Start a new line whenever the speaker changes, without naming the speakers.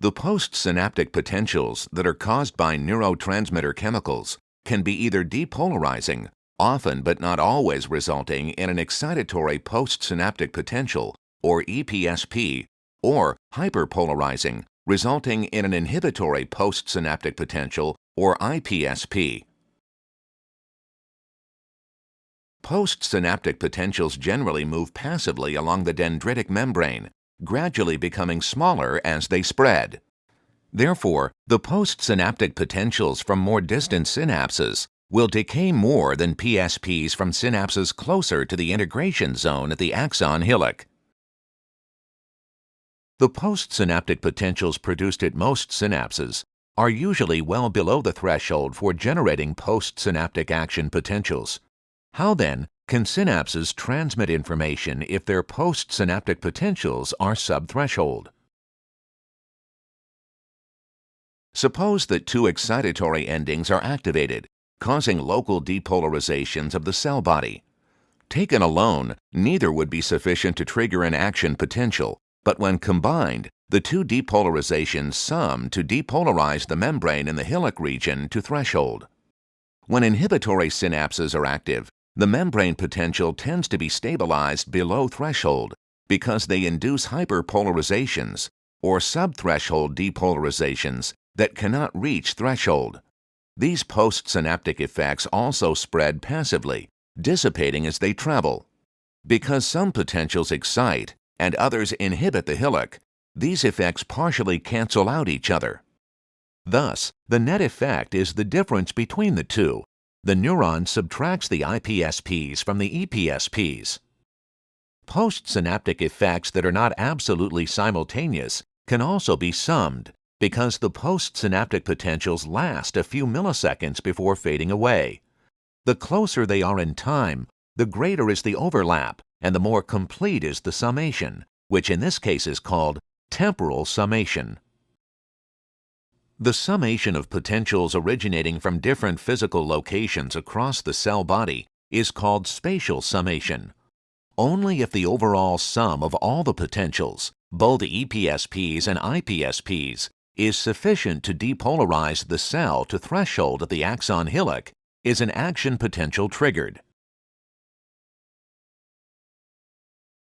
The postsynaptic potentials that are caused by neurotransmitter chemicals can be either depolarizing, often but not always resulting in an excitatory postsynaptic potential, or EPSP, or hyperpolarizing, resulting in an inhibitory postsynaptic potential, or IPSP. Postsynaptic potentials generally move passively along the dendritic membrane, gradually becoming smaller as they spread. Therefore, the postsynaptic potentials from more distant synapses will decay more than PSPs from synapses closer to the integration zone at the axon hillock. The postsynaptic potentials produced at most synapses are usually well below the threshold for generating postsynaptic action potentials. How then can synapses transmit information if their postsynaptic potentials are subthreshold? Suppose that two excitatory endings are activated, causing local depolarizations of the cell body. Taken alone, neither would be sufficient to trigger an action potential, but when combined, the two depolarizations sum to depolarize the membrane in the hillock region to threshold. When inhibitory synapses are active, the membrane potential tends to be stabilized below threshold because they induce hyperpolarizations or subthreshold depolarizations that cannot reach threshold. These postsynaptic effects also spread passively, dissipating as they travel. Because some potentials excite and others inhibit the hillock, these effects partially cancel out each other. Thus, the net effect is the difference between the two. The neuron subtracts the IPSPs from the EPSPs. Postsynaptic effects that are not absolutely simultaneous can also be summed because the postsynaptic potentials last a few milliseconds before fading away. The closer they are in time, the greater is the overlap and the more complete is the summation, which in this case is called temporal summation. The summation of potentials originating from different physical locations across the cell body is called spatial summation. Only if the overall sum of all the potentials, both EPSPs and IPSPs, is sufficient to depolarize the cell to threshold at the axon hillock is an action potential triggered.